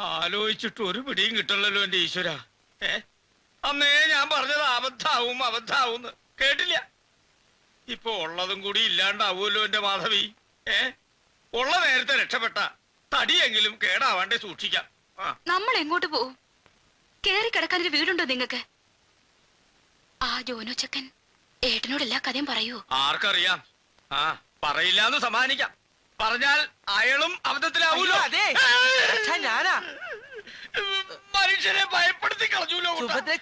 ആലോചിച്ചിട്ട് ഒരു പിടിയും കിട്ടണല്ലോ എന്റെ ഈശ്വര. അന്നേ ഞാൻ പറഞ്ഞത് അബദ്ധാവും അബദ്ധാവൂന്ന് കേട്ടില്ല. ഇപ്പൊ ഉള്ളതും കൂടി ഇല്ലാണ്ടാവൂല്ലോ എന്റെ മാധവി. ഉള്ള നേരത്തെ രക്ഷപ്പെട്ട തടിയെങ്കിലും കേടാവാണ്ടേ സൂക്ഷിക്കാം. നമ്മൾ എങ്ങോട്ട് പോവും? കേറി കിടക്കാനൊരു വീടുണ്ടോ നിങ്ങക്ക്? ആ ജോനോ ചക്കൻ ഏട്ടനോട് എല്ലാ കഥയും പറയൂ. ആർക്കറിയാം? പറയില്ലാന്ന് സമാധാനിക്കാം. പറഞ്ഞാൽ അയാളും അബദ്ധത്തിലാവൂലോ. ഞാനാ മനുഷ്യരെ ഭയപ്പെടുത്തി കളഞ്ഞൂലോ.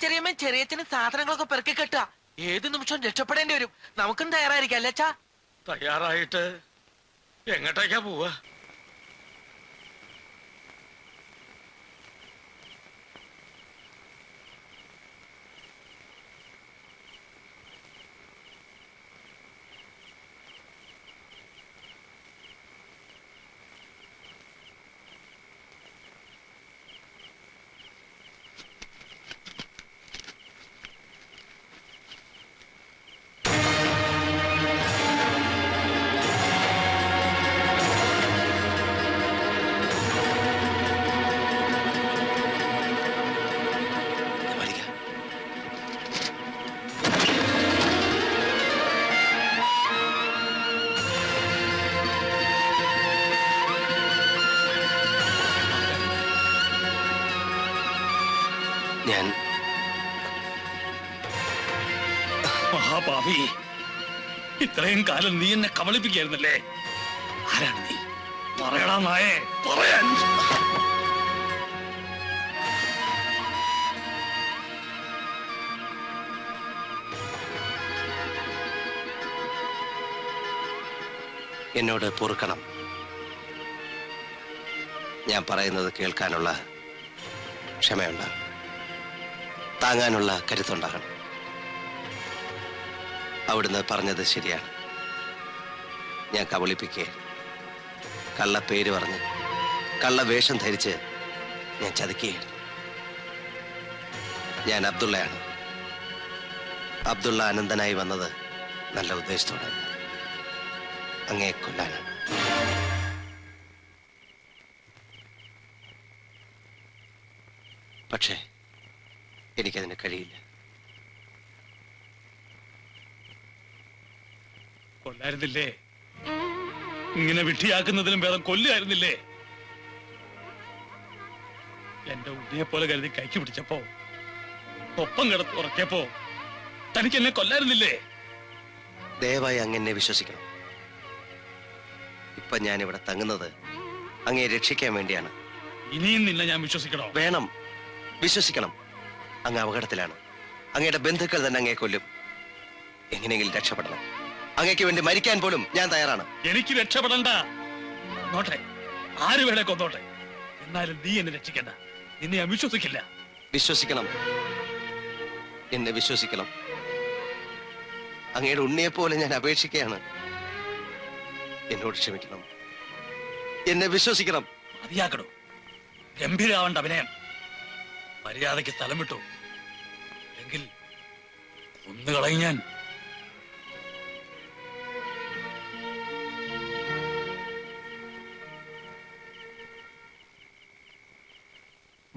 ചെറിയമ്മ ചെറിയച്ഛന് സാധനങ്ങളൊക്കെ പെറുക്കി കെട്ടുക. ഏത് നിമിഷവും രക്ഷപ്പെടേണ്ടി വരും. നമുക്കും തയ്യാറായിരിക്കാം അല്ലേ അച്ഛാ? തയ്യാറായിട്ട് എങ്ങോട്ടേക്കാ പോവാ? ഞാൻ മഹാപാപി, ഇത്രയും കാലം നീ എന്നെ കബളിപ്പിക്കായിരുന്നല്ലേ? ആരാണ് നീ? പറയടാ നായേ, പറയാൻ. എന്നോട് പൊറുക്കണം. ഞാൻ പറയുന്നത് കേൾക്കാനുള്ള ക്ഷമയുണ്ടാകും, താങ്ങാനുള്ള കരുത്തുണ്ടാകണം. അവിടുന്ന് പറഞ്ഞത് ശരിയാണ്. ഞാൻ കബളിപ്പിക്കേ, കള്ള പേര് പറഞ്ഞ് കള്ള വേഷം ധരിച്ച് ഞാൻ ചതിക്കുകയായിരുന്നു. ഞാൻ അബ്ദുള്ളയാണ്. അബ്ദുള്ള അനന്തനായി വന്നത് നല്ല ഉദ്ദേശത്തോടെ, അങ്ങേ കൊല്ലാനാണ്. പക്ഷേ എനിക്കതിന് കഴിയില്ല. കൊല്ലായിരുന്നില്ലേ? ഇങ്ങനെ വിട്ടിയാക്കുന്നതിനും ഭേദം കൊല്ലുകയായിരുന്നില്ലേ? എന്റെ ഉണ്ണിയെ പോലെ കരുതി കൈക്ക് പിടിച്ചപ്പോ, ഒപ്പം കിടത്ത് ഉറക്കിയപ്പോ തനിക്ക് എന്നെ കൊല്ലായിരുന്നില്ലേ? ദയവായി അങ്ങെന്നെ വിശ്വസിക്കണം. ഇപ്പൊ ഞാൻ ഇവിടെ തങ്ങുന്നത് അങ്ങയെ രക്ഷിക്കാൻ വേണ്ടിയാണ്. ഇനിയും നിന്നെ ഞാൻ വിശ്വസിക്കണോ? വേണം, വിശ്വസിക്കണം. അങ്ങ് അപകടത്തിലാണ്. അങ്ങയുടെ ബന്ധുക്കൾ തന്നെ അങ്ങയെ കൊല്ലും. എങ്ങനെയെങ്കിലും രക്ഷപ്പെടണം. അങ്ങയ്ക്ക് വേണ്ടി മരിക്കാൻ പോലും ഞാൻ തയ്യാറാണ്. എനിക്ക് രക്ഷപ്പെടണ്ട. നോട്ടെ, ആര് വേണേ കൊന്നോട്ടെ. എന്നാലും നീ എന്നെ രക്ഷിക്കണ്ട. നിന്നെ ഞാൻ വിശ്വസിക്കില്ല. വിശ്വസിക്കണം, എന്നെ വിശ്വസിക്കണം. അങ്ങയുടെ ഉണ്ണിയെ പോലെ ഞാൻ അപേക്ഷിക്കുകയാണ്. എന്നോട് ക്ഷമിക്കണം, എന്നെ വിശ്വസിക്കണം. മതിയാക്കണോ? ഗംഭീരാവണ്ട അഭിനയം. മര്യാദയ്ക്ക് സ്ഥലം വിട്ടു, എങ്കിൽ ഒന്നുകളയും ഞാൻ.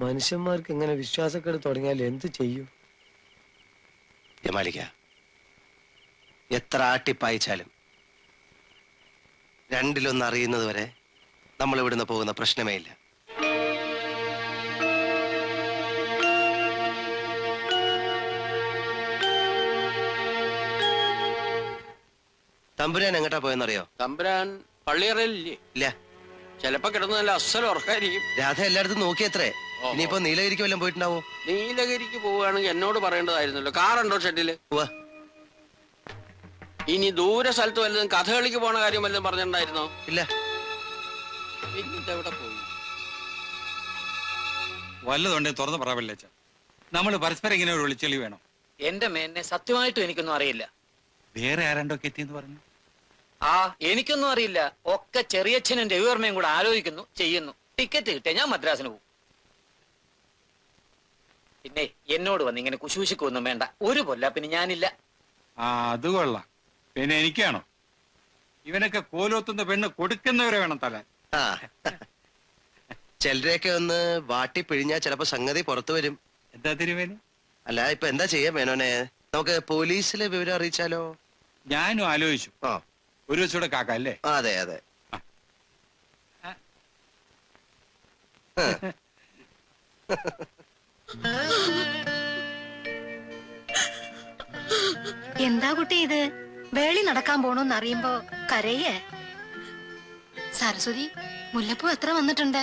മനുഷ്യന്മാർക്ക് ഇങ്ങനെ വിശ്വാസക്കേട് തുടങ്ങിയാൽ എന്ത് ചെയ്യും? ജമാലിക്ക, എത്ര ആട്ടിപ്പായിച്ചാലും രണ്ടിലൊന്ന് അറിയുന്നത് വരെ നമ്മൾ ഇവിടുന്ന് പോകുന്ന പ്രശ്നമേ ഇല്ല. തമ്പുരാൻ എങ്ങോട്ടാ പോയെന്നറിയോ? തമ്പുരാൻ പള്ളിയറയില്ലേ? ഇല്ല. ചിലപ്പോ കിടന്ന് നല്ല അസ്സൽ ഉറക്കായിരിക്കും. രാധ എല്ലായിടത്തും നോക്കിയത്രേ. ഇനിയിപ്പോ നീലഗിരിക്ക് വല്ലതും പോയിട്ടുണ്ടാവോ? നീലഗിരിക്ക് പോവുകയാണെങ്കിൽ എന്നോട് പറയേണ്ടതായിരുന്നല്ലോ. കാറുണ്ടോ ഷെഡില്? ഇനി ദൂരെ സ്ഥലത്ത് വല്ലതും കഥകളിക്ക് പോണ കാര്യം വല്ലതും പറഞ്ഞിട്ടുണ്ടായിരുന്നോ? ഇല്ല. എന്നിട്ട് എവിടെ പോയി? വല്ലതുണ്ടേ തുറന്ന് പറയാവില്ല. നമ്മൾ പരസ്പരം ഇങ്ങനെ ഒരു വിളിച്ചെളി വേണം. എന്റെ മേന്നെ സത്യമായിട്ടും എനിക്കൊന്നും അറിയില്ല. വേറെ ആരാണ്ടൊക്കെ എത്തിയെന്ന് പറഞ്ഞു. എനിക്കൊന്നും അറിയില്ല. ഒക്കെ ചെറിയച്ഛനും രവിവർമ്മയും കൂടെ ആലോചിക്കുന്നു, ചെയ്യുന്നു. ടിക്കറ്റ് കിട്ടിയ ഞാൻ മദ്രാസിന് പോകും. പിന്നെ എന്നോട് വന്ന് ഇങ്ങനെ കുശൂശിക്കൊന്നും വേണ്ട. ഒരു പൊല്ലാപ്പിന് ഞാനില്ല. അത് കൊള്ളാം. പിന്നെ എനിക്കാണോ? ഇവനൊക്കെ കോലോത്തുന്ന പെണ്ണ് കൊടുക്കുന്നവരെ വേണം തല. ചിലരെയൊക്കെ ഒന്ന് വാട്ടി പിഴിഞ്ഞാൽ ചിലപ്പോ സംഗതി പുറത്തു വരും. എന്താ തിരുമേനി? അല്ല ഇപ്പൊ എന്താ ചെയ്യാ മേനോനെ? നമുക്ക് പോലീസിലെ വിവരം അറിയിച്ചാലോ? ഞാനും ആലോചിച്ചു. ആ ഒരു ദിവസം കൂടെ കാക്ക അല്ലേ? അതെ അതെ. എന്താ കുട്ടി ഇത്? വേളി നടക്കാൻ പോണോന്ന് അറിയുമ്പോ കരയേ? സരസ്വതി, മുല്ലപ്പൂ എത്ര വന്നിട്ടുണ്ട്?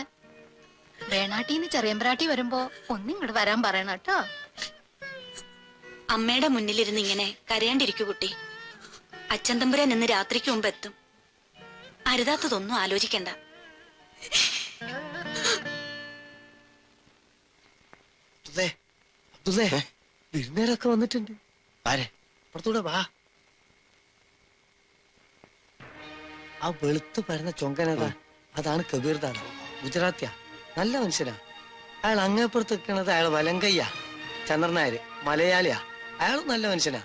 വേണാട്ടീന്ന് ചെറിയമ്പ്രാട്ടി വരുമ്പോ ഒന്നിങ്ങോട്ട് വരാൻ പറയണം കേട്ടോ. അമ്മയുടെ മുന്നിലിരുന്ന് ഇങ്ങനെ കരയാണ്ടിരിക്കൂ കുട്ടി. അച്ഛൻ തമ്പുരാൻ ഇന്ന് രാത്രിക്ക് മുമ്പ് എത്തും. അരുതാത്തതൊന്നും ആലോചിക്കണ്ട. വിരുന്നേരൊക്കെ വന്നിട്ടുണ്ട്. ആരെ? പുറത്തൂടെ വാ. ആ വെളുത്ത് പരന്ന ചൊങ്കനതാ, അതാണ് കബീർ ദാദ. ഗുജറാത്തിയാ, നല്ല മനുഷ്യനാ. അയാൾ അങ്ങേപ്പുറത്ത് നിൽക്കണത് അയാൾ വലങ്കയ്യാ. ചന്ദ്രനായര് മലയാളിയാ. അയാൾ നല്ല മനുഷ്യനാ.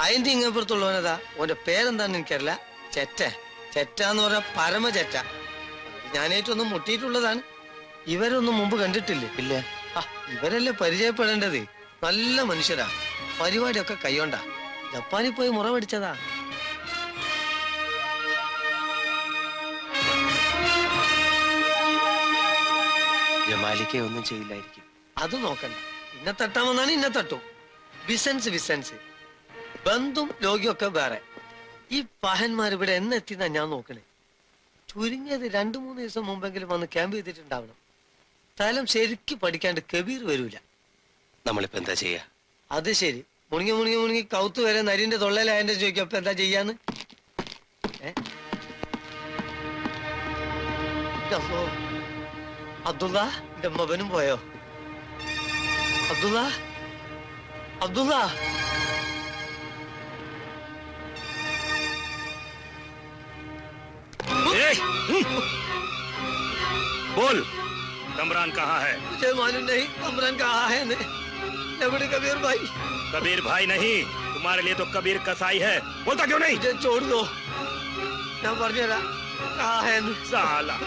അതിന്റെ ഇങ്ങേപ്പുറത്തുള്ളവനതാ, ഓന്റെ പേരെന്താന്ന് എനിക്കറിയില്ല. ചെറ്റാന്ന് പറഞ്ഞ പരമ ചെറ്റ. ഞാനേറ്റൊന്നും മുട്ടിയിട്ടുള്ളതാണ്. ഇവരൊന്നും മുമ്പ് കണ്ടിട്ടില്ലേ? ഇല്ല. ഇവരല്ലേ പരിചയപ്പെടേണ്ടത്. നല്ല മനുഷ്യരാ. പരിപാടിയൊക്കെ കൈകൊണ്ടാ. ജപ്പാനിൽ പോയി മുറ പഠിച്ചതാ. ജമാലിക്ക് ഒന്നും ചെയ്യില്ലായിരിക്കും. അത് നോക്കണ്ട. ഇന്നെ തട്ടാമെന്നാണ് ഇന്നെ തട്ടും. ബിസൻസ് ബന്ധും രോഗിയൊക്കെ വേറെ. ഈ പഹന്മാർ ഇവിടെ എന്നെത്തിന്നാ ഞാൻ നോക്കണേ. ചുരുങ്ങിയത് 2-3 ദിവസം മുമ്പെങ്കിലും വന്ന് ക്യാമ്പ് ചെയ്തിട്ടുണ്ടാവണം. സ്ഥലം ശരിക്കും പഠിക്കാണ്ട് കബീർ വരൂല. നമ്മളിപ്പോ എന്താ ചെയ്യാ? അത് ശരി. മുണുങ്ങി കൗത്ത് വരെ നരിന്റെ തൊള്ളയിലായതിന്റെ ചോദിക്കും. അപ്പൊ എന്താ ചെയ്യാന്ന്? അബ്ദുള്ള, എന്റെ മകനും പോയോ? അബ്ദുള്ള बोल कमरान कहाँ है? मुझे मालूम नहीं कमरान कहाँ है। एवढे कबीर भाई। कबीर भाई नहीं, तुम्हारे लिए तो कबीर कसाई है। बोलता क्यों नहीं? मुझे छोड़ दो, मैं मर गया। कहाँ है? साला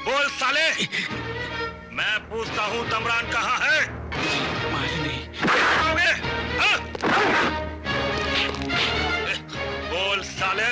बोल साले, मैं पूछता हूँ तमरान कहाँ है? മാലി नहीं। आओगे? हाँ? बोल साले।